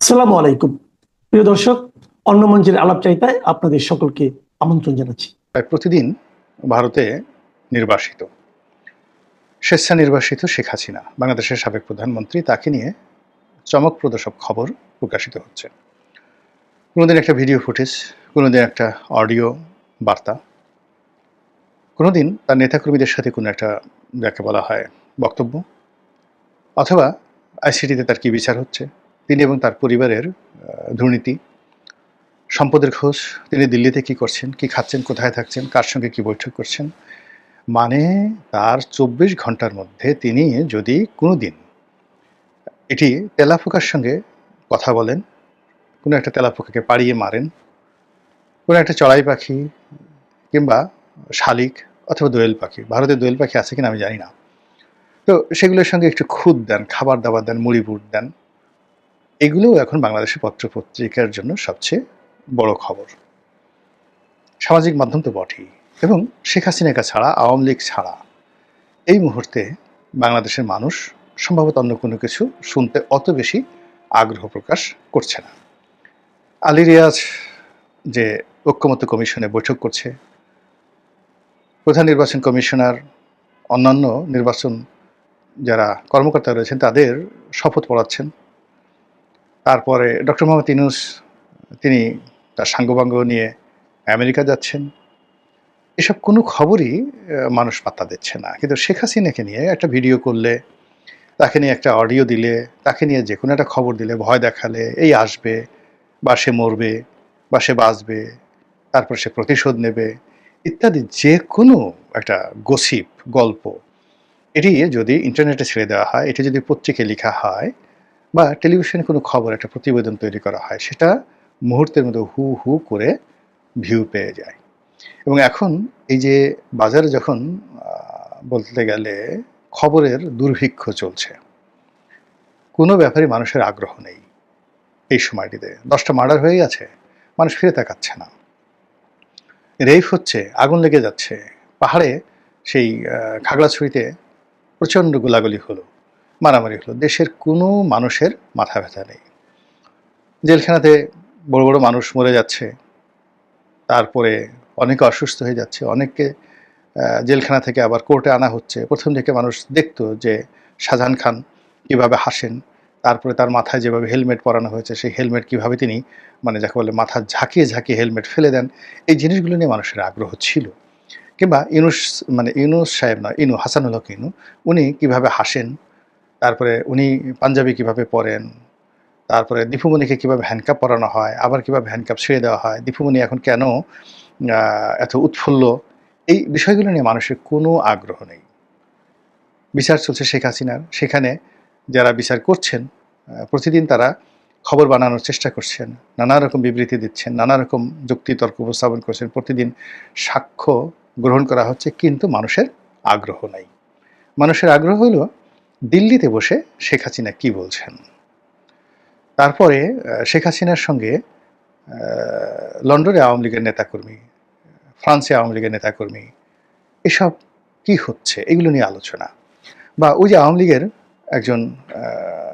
আসসালামু আলাইকুম প্রিয় দর্শক, অন্য মঞ্চের আলাপচারিতায় আপনাদের সকলকে আমন্ত্রণ জানাচ্ছি। প্রতিদিন ভারতে নির্বাসিত স্বেচ্ছা নির্বাসিত শেখ হাসিনা, বাংলাদেশের সাবেক প্রধানমন্ত্রী, তাকে নিয়ে চমকপ্রদ সব খবর প্রকাশিত হচ্ছে। কোনোদিন একটা ভিডিও ফুটেজ, কোনোদিন একটা অডিও বার্তা, কোনোদিন তার নেতাকর্মীদের সাথে কোনো একটা, যাকে বলা হয়, বক্তব্য, অথবা আইসিটিতে তার কি বিচার হচ্ছে, তিনি এবং তার পরিবারের দুর্নীতি, সম্পদের খোঁজ, তিনি দিল্লিতে কি করছেন, কি খাচ্ছেন, কোথায় থাকছেন, কার সঙ্গে কি বৈঠক করছেন। মানে তার ২৪ ঘন্টার মধ্যে তিনি যদি কোনো দিন এটি তেলাপোকার সঙ্গে কথা বলেন, কোনো একটা তেলাপোকাকে পাড়িয়ে মারেন, কোনো একটা চড়াই পাখি কিংবা শালিক অথবা দোয়েল পাখি, ভারতে দোয়েল পাখি আছে কিনা আমি জানি না, তো সেগুলোর সঙ্গে একটু খুদ দেন, খাবার দাবার দেন, মুড়ি বুট দেন, এগুলোও এখন বাংলাদেশের পত্রপত্রিকার জন্য সবচেয়ে বড় খবর। সামাজিক মাধ্যম তো বটেই, এবং শেখ হাসিনাকে ছাড়া, আওয়ামী লীগ ছাড়া এই মুহূর্তে বাংলাদেশের মানুষ সম্ভবত অন্য কোনো কিছু শুনতে অত বেশি আগ্রহ প্রকাশ করছে না। আলী রিয়াজ যে ঐক্যমত্য কমিশনে বৈঠক করছে, প্রধান নির্বাচন কমিশনার, অন্যান্য নির্বাচন যারা কর্মকর্তা রয়েছেন তাদের শপথ পড়াচ্ছেন, তারপরে ডক্টর মোহাম্মদ ইউনূস তিনি তার সাঙ্গপাঙ্গ নিয়ে আমেরিকা যাচ্ছেন, এসব কোনো খবরই মানুষ পাত্তা দিচ্ছে না। কিন্তু শেখ হাসিনাকে নিয়ে একটা ভিডিও করলে, তাকে নিয়ে একটা অডিও দিলে, তাকে নিয়ে যে কোনো একটা খবর দিলে, ভয় দেখালে, এই আসবে বা সে মরবে বা সে বাঁচবে, তারপর সে প্রতিশোধ নেবে ইত্যাদি যে কোনো একটা গসিপ, গল্প, এটি যদি ইন্টারনেটে ছেড়ে দেওয়া হয়, এটি যদি পত্রিকায় লেখা হয় বা টেলিভিশনে কোনো খবর, একটা প্রতিবেদন তৈরি করা হয়, সেটা মুহূর্তের মধ্যে হু হু করে ভিউ পেয়ে যায়। এবং এখন এই যে বাজারে যখন বলতে গেলে খবরের দুর্ভিক্ষ চলছে, কোনো ব্যাপারে মানুষের আগ্রহ নেই। এই সময়টিতে 10টা মার্ডার হয়ে গেছে, মানুষ ফিরে তাকাচ্ছে না। রেপ হচ্ছে, আগুন লেগে যাচ্ছে, পাহাড়ে সেই খাগড়াছড়িতে প্রচণ্ড গোলাগুলি হলো, মারামারি হলো, দেশের কোনো মানুষের মাথা ব্যথা নেই। জেলখানাতে বড় বড় মানুষ মরে যাচ্ছে, তারপরে অনেকে অসুস্থ হয়ে যাচ্ছে, অনেককে জেলখানা থেকে আবার কোর্টে আনা হচ্ছে। প্রথম থেকে মানুষ দেখতো যে শাহজাহান খান কীভাবে হাসেন, তারপরে তার মাথায় যেভাবে হেলমেট পরানো হয়েছে, সেই হেলমেট কীভাবে তিনি, মানে যাকে বলে, মাথা ঝাঁকিয়ে ঝাঁকিয়ে হেলমেট ফেলে দেন, এই জিনিসগুলো নিয়ে মানুষের আগ্রহ ছিল। কিংবা ইউনূস সাহেব নয়, হাসানুল হক ইনু, উনি কীভাবে হাসেন, তারপরে উনি পাঞ্জাবি কীভাবে পরেন, তারপরে দীপুমণিকে কীভাবে হ্যান্ডকাপ পরানো হয়, আবার কীভাবে হ্যান্ডকাপ ছেড়ে দেওয়া হয়, দীপুমণি এখন কেন এত উৎফুল্ল, এই বিষয়গুলো নিয়ে মানুষের কোনো আগ্রহ নেই। বিচার চলছে শেখ হাসিনার, সেখানে যারা বিচার করছেন প্রতিদিন তারা খবর বানানোর চেষ্টা করছেন, নানা রকম বিবৃতি দিচ্ছেন, নানা রকম যুক্তিতর্ক উপস্থাপন করছেন, প্রতিদিন সাক্ষ্য গ্রহণ করা হচ্ছে, কিন্তু মানুষের আগ্রহ নাই। মানুষের আগ্রহ হলো দিল্লিতে বসে শেখ হাসিনা কি বলছেন। তারপরে শেখ হাসিনার সঙ্গে লন্ডনে আওয়ামী লীগের নেতাকর্মী, ফ্রান্সে আওয়ামী লীগের নেতাকর্মী, এসব কি হচ্ছে, এগুলো নিয়ে আলোচনা। বা ওই যে আওয়ামী লীগের একজন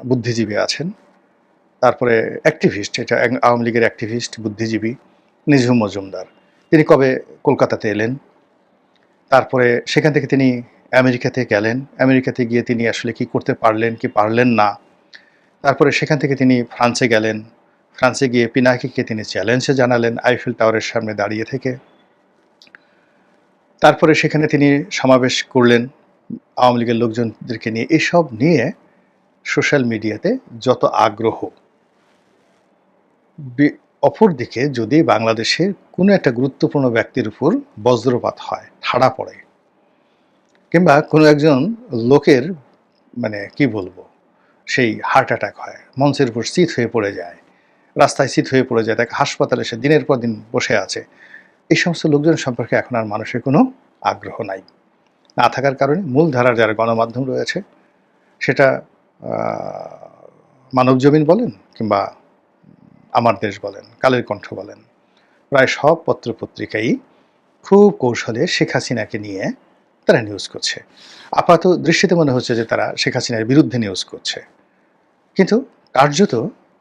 বুদ্ধিজীবী আছেন, তারপরে অ্যাক্টিভিস্ট, এটা আওয়ামী লীগের অ্যাক্টিভিস্ট বুদ্ধিজীবী নিঝুম মজুমদার, তিনি কবে কলকাতাতে এলেন, তারপরে সেখান থেকে তিনি আমেরিকাতে গেলেন, আমেরিকাতে গিয়ে তিনি আসলে কি করতে পারলেন কি পারলেন না, তারপরে সেখান থেকে তিনি ফ্রান্সে গেলেন, ফ্রান্সে গিয়ে পিনাকিকে তিনি চ্যালেঞ্জে জানালেন আইফেল টাওয়ারের সামনে দাঁড়িয়ে থেকে, তারপরে সেখানে তিনি সমাবেশ করলেন আওয়ামী লীগের লোকজনদেরকে নিয়ে। এসব নিয়ে সোশ্যাল মিডিয়াতে যত আগ্রহ, অপরদিকে যদি বাংলাদেশের কোনো একটা গুরুত্বপূর্ণ ব্যক্তির উপর বজ্রপাত হয়, ঠাড়া পড়ে, কিংবা কোনো একজন লোকের, মানে কি বলবো, সেই হার্ট অ্যাটাক হয়, মঞ্চের উপর চিত হয়ে পড়ে যায়, রাস্তায় চিত হয়ে পড়ে যায়, তাকে হাসপাতালে সে দিনের পর দিন বসে আছে, এই সমস্ত লোকজন সম্পর্কে এখন আর মানুষের কোনো আগ্রহ নাই। না থাকার কারণে মূলধারার যারা গণমাধ্যম রয়েছে, সেটা মানবজমিন বলেন কিংবা আমার দেশ বলেন, কালের কণ্ঠ বলেন, প্রায় সব পত্রপত্রিকাই খুব কৌশলে শেখ হাসিনাকে নিয়ে তারা নিউজ করছে। আপাত দৃষ্টিতে মনে হচ্ছে যে তারা শেখ হাসিনার বিরুদ্ধে নিউজ করছে, কিন্তু কার্যত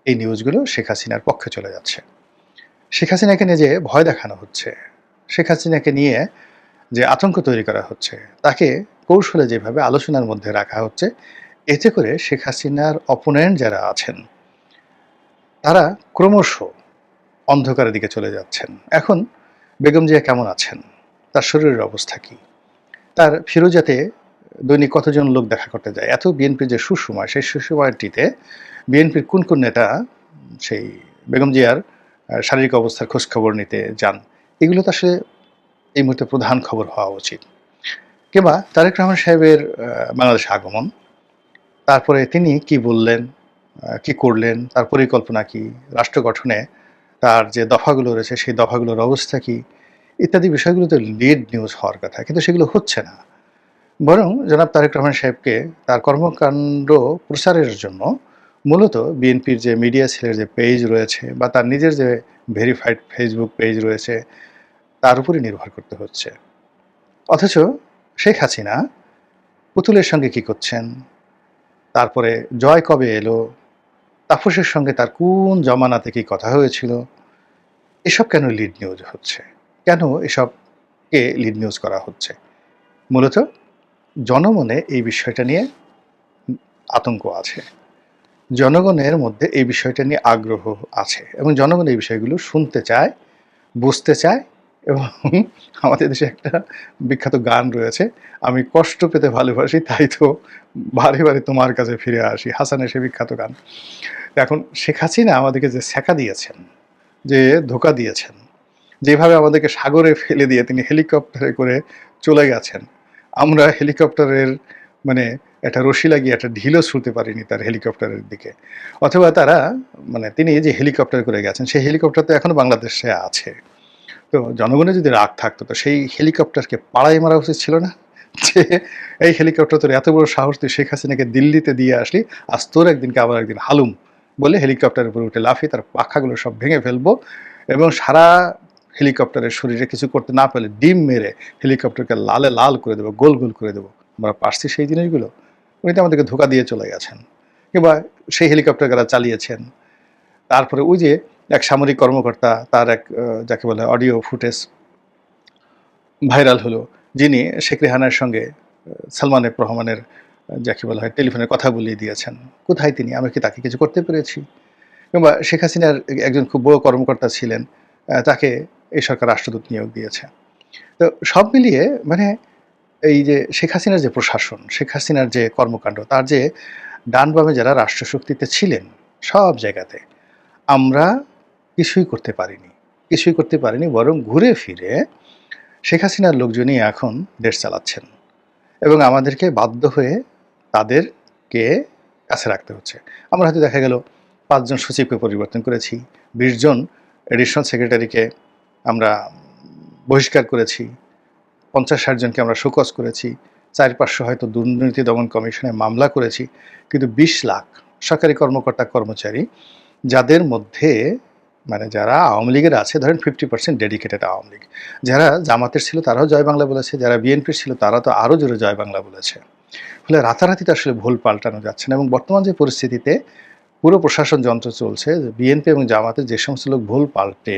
এই নিউজগুলো শেখ হাসিনার পক্ষে চলে যাচ্ছে। শেখ হাসিনাকে নিয়ে যে ভয় দেখানো হচ্ছে, শেখ হাসিনাকে নিয়ে যে আতঙ্ক তৈরি করা হচ্ছে, তাকে কৌশলে যেভাবে আলোচনার মধ্যে রাখা হচ্ছে, এতে করে শেখ হাসিনার অপোনেন্ট যারা আছেন তারা ক্রমশ অন্ধকারের দিকে চলে যাচ্ছেন। এখন বেগম জিয়া কেমন আছেন, তার শরীরের অবস্থা কি, তার ফিরোজাতে দৈনিক কতজন লোক দেখা করতে যায়, এত বিএনপির যে সুসময়, সেই সুসময়টিতে বিএনপির কোন কোন নেতা সেই বেগম জিয়ার শারীরিক অবস্থার খোঁজখবর নিতে যান, এগুলো তো আসলে এই মুহূর্তে প্রধান খবর হওয়া উচিত। কিংবা তারেক রহমান সাহেবের বাংলাদেশে আগমন, তারপরে তিনি কি বললেন, কি করলেন, তার পরিকল্পনা কি, রাষ্ট্র গঠনে তার যে দফাগুলো রয়েছে সেই দফাগুলোর অবস্থা কি, ইত্যাদি বিষয়গুলো তো লিড নিউজ হওয়ার কথা, কিন্তু সেগুলো হচ্ছে না। বরং জনাব তারেক রহমান সাহেবকে তার কর্মকাণ্ড প্রচারের জন্য মূলত বিএনপির যে মিডিয়া সেলের যে পেজ রয়েছে বা তার নিজের যে ভেরিফাইড ফেসবুক পেজ রয়েছে তার উপরই নির্ভর করতে হচ্ছে। অথচ শেখ হাসিনা পুতুলের সঙ্গে কি করছেন, তারপরে জয় কবে এলো, তাপসের সঙ্গে তার কোন জমানাতে কি কথা হয়েছিল, এসব কেন লিড নিউজ হচ্ছে, কেন এসবকে লিড নিউজ করা হচ্ছে? মূলত জনমনে এই বিষয়টা নিয়ে আতঙ্ক আছে, জনগণের মধ্যে এই বিষয়টা নিয়ে আগ্রহ আছে এবং জনগণ এই বিষয়গুলো শুনতে চায়, বুঝতে চায়। এবং আমাদের দেশে একটা বিখ্যাত গান রয়েছে, আমি কষ্ট পেতে ভালোবাসি তাই তো বারে বারে তোমার কাছে ফিরে আসি, হাসানের সে বিখ্যাত গান। এখন শেখ হাসিনা আমাদেরকে যে ছ্যাঁকা দিয়েছেন, যে ধোঁকা দিয়েছেন, যেভাবে আমাদেরকে সাগরে ফেলে দিয়ে তিনি হেলিকপ্টারে করে চলে গেছেন, আমরা হেলিকপ্টারের মানে একটা রশি লাগিয়ে একটা ঢিলও ছুঁতে পারিনি তার হেলিকপ্টারের দিকে। অথবা তারা তিনি যে হেলিকপ্টার করে গেছেন সেই হেলিকপ্টার তো এখনো বাংলাদেশে আছে। তো জনগণের যদি রাগ থাকতো তো সেই হেলিকপ্টারকে পাড়াই মারা উচিত ছিল না? যে এই হেলিকপ্টার তোর এত বড় সাহস, তুই শেখ হাসিনাকে দিল্লিতে দিয়ে আসলি, আজ তোর একদিনকে আবার একদিন হালুম বলে হেলিকপ্টারের উপরে উঠে লাফিয়ে তার পাখাগুলো সব ভেঙে ফেলবো এবং সারা হেলিকপ্টারের শরীরে কিছু করতে না পেলে ডিম মেরে হেলিকপ্টারকে লালে লাল করে দেবো, গোল গোল করে দেবো। আমরা পারছি সেই জিনিসগুলো? উনি তো আমাদেরকে ধোঁকা দিয়ে চলে গেছেন। কিংবা সেই হেলিকপ্টার যারা চালিয়েছেন, তারপরে ওই যে এক সামরিক কর্মকর্তা, তার এক যাকে বলে অডিও ফুটেজ ভাইরাল হলো, যিনি শেখ রেহানার সঙ্গে সালমান এফ রহমানের যাকে বলা হয় টেলিফোনে কথা বলিয়ে দিয়েছেন। কোথায় তিনি? আমরা কি তাকে কিছু করতে পেরেছি? কিংবা শেখ হাসিনার একজন খুব বড় কর্মকর্তা ছিলেন, তাকে এই সরকার রাষ্ট্রদূত নিয়োগ দিয়েছে। তো সব মিলিয়ে এই যে শেখ হাসিনার যে প্রশাসন, শেখ হাসিনার যে কর্মকাণ্ড, তার যে ডান বামে যারা রাষ্ট্রশক্তিতে ছিলেন সব জায়গাতে আমরা কিছুই করতে পারিনি, কিছুই করতে পারিনি, বরং ঘুরে ফিরে শেখ হাসিনার লোকজনই এখন দেশ চালাচ্ছেন এবং আমাদেরকে বাধ্য হয়ে তাদেরকে কাছে রাখতে হচ্ছে। আমরা হয়তো দেখা গেল ৫ জন সচিবকে পরিবর্তন করেছি, ২০ জন এডিশনাল সেক্রেটারিকে আমরা বহিষ্কার করেছি, ৫০-৬০ জনকে আমরা শোকজ করেছি, ৪-৫০০ হয়তো দুর্নীতি দমন কমিশনে মামলা করেছি, কিন্তু ২০ লাখ সরকারি কর্মকর্তা কর্মচারী, যাদের মধ্যে যারা আওয়ামী লীগের আছে, ধরেন 50% ডেডিকেটেড আওয়ামী লীগ, যারা জামাতের ছিল তারাও জয় বাংলা বলেছে, যারা বিএনপির ছিল তারা তো আরও জোরে জয় বাংলা বলেছে। ফলে রাতারাতি তো আসলে ভুল পাল্টানো যাচ্ছে না। এবং বর্তমান যে পরিস্থিতিতে পুরো প্রশাসন যন্ত্র চলছে, বিএনপি এবং জামাতের যে সমস্ত লোক ভুল পাল্টে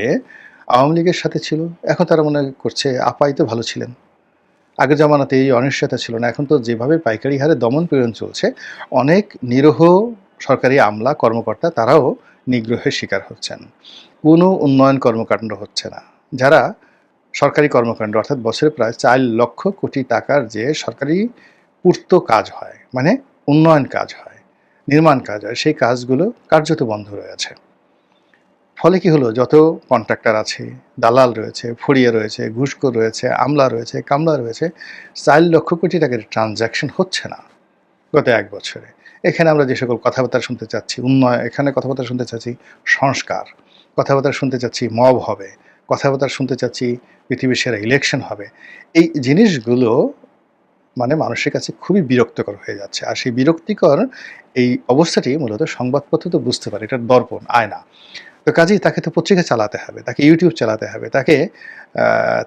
আওয়ামী লীগের সাথে ছিল, এখন তারা মনে করছে আপাই তো ভালো ছিলেন, আগের জামানাতে এই অনিশ্চয়তা ছিল না। এখন তো যেভাবে পাইকারি হারে দমন পীড়ন চলছে, অনেক নিরীহ সরকারি আমলা কর্মকর্তা তারাও নিগ্রহের শিকার হচ্ছেন। কোনো উন্নয়ন কর্মকাণ্ড হচ্ছে না। যারা সরকারি কর্মকাণ্ড অর্থাৎ বছরে প্রায় ৪ লক্ষ কোটি টাকার যে সরকারি পূর্ত কাজ হয়, উন্নয়ন কাজ হয়, নির্মাণ কাজ হয়, সেই কাজগুলো কার্যত বন্ধ রয়েছে। ফলে কি হলো, যত কন্ট্রাক্টর আছে, দালাল রয়েছে, ফড়িয়া রয়েছে, ঘুষখোর রয়েছে, আমলা রয়েছে, কামলা রয়েছে, ৪ লক্ষ কোটি টাকার ট্রানজ্যাকশন হচ্ছে না গত ১ বছরে। এখানে আমরা যে সকল কথাবার্তা শুনতে চাচ্ছি উন্নয়ন, এখানে কথাবার্তা শুনতে চাচ্ছি সংস্কার, কথাবার্তা শুনতে চাচ্ছি মব হবে, কথাবার্তা শুনতে চাচ্ছি পৃথিবীর সেরা ইলেকশন হবে, এই জিনিসগুলো মানুষের কাছে খুবই বিরক্তকর হয়ে যাচ্ছে। আর সেই বিরক্তিকর এই অবস্থাটি মূলত সংবাদপত্র তো বুঝতে পারে, এটার দর্পণ, আয়না। তো কাজেই তাকে তো পত্রিকা চালাতে হবে, তাকে ইউটিউব চালাতে হবে, তাকে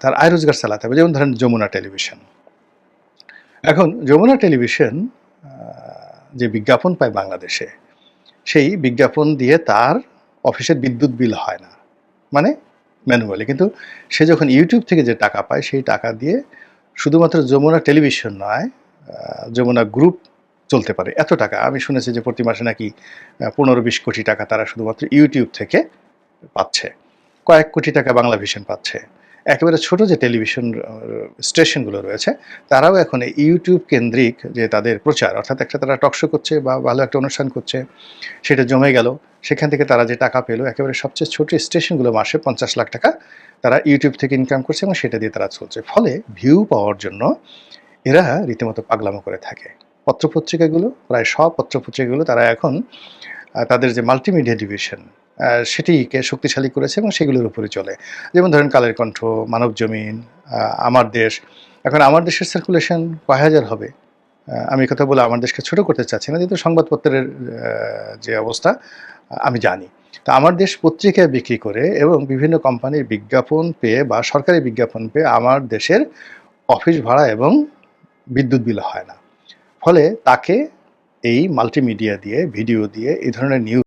তার আয় রোজগার চালাতে হবে। যেমন ধরেন যমুনা টেলিভিশন। এখন যমুনা টেলিভিশন যে বিজ্ঞাপন পায় বাংলাদেশে, সেই বিজ্ঞাপন দিয়ে তার অফিসের বিদ্যুৎ বিল হয় না, মানে ম্যানুয়ালি। কিন্তু সে যখন ইউটিউব থেকে যে টাকা পায় সেই টাকা দিয়ে শুধুমাত্র যমুনা টেলিভিশন নয়, যমুনা গ্রুপ চলতে পারে। এত টাকা আমি শুনেছি যে প্রতি মাসে নাকি 15-20 কোটি টাকা তারা শুধুমাত্র ইউটিউব থেকে পাচ্ছে। কয়েক কোটি টাকা বাংলা ভিশন পাচ্ছে। একেবারে ছোট যে টেলিভিশন স্টেশনগুলো রয়েছে তারাও এখন এই ইউটিউব কেন্দ্রিক যে তাদের প্রচার, অর্থাৎ একটা তারা টকশো করছে বা ভালো একটা অনুষ্ঠান করছে, সেটা জমে গেল, সেখান থেকে তারা যে টাকা পেলো, একেবারে সবচেয়ে ছোট স্টেশনগুলো মাসে 50 লাখ টাকা তারা ইউটিউব থেকে ইনকাম করছে এবং সেটা দিয়ে তারা চলছে। ফলে ভিউ পাওয়ার জন্য এরা রীতিমতো পাগলামো করে থাকে। পত্রপত্রিকাগুলো, প্রায় সব পত্রপত্রিকাগুলো তারা এখন তাদের যে মাল্টিমিডিয়া ডিভিশন সেটিকে শক্তিশালী করেছে এবং সেগুলোর উপরে চলে। যেমন ধরেন কালের কণ্ঠ, মানবজমিন, আমার দেশ। এখন আমার দেশের সার্কুলেশন কয় হাজার হবে। আমি এই কথা বলে আমার দেশকে ছোট করতে চাচ্ছি না, যেহেতু সংবাদপত্রের যে অবস্থা আমি জানি। তো আমার দেশ পত্রিকায় বিক্রি করে এবং বিভিন্ন কোম্পানির বিজ্ঞাপন পেয়ে বা সরকারি বিজ্ঞাপন পেয়ে আমার দেশের অফিস ভাড়া এবং বিদ্যুৎ বিল হয় না। ফলে তাকে এই মাল্টিমিডিয়া দিয়ে, ভিডিও দিয়ে এই ধরনের নিউজ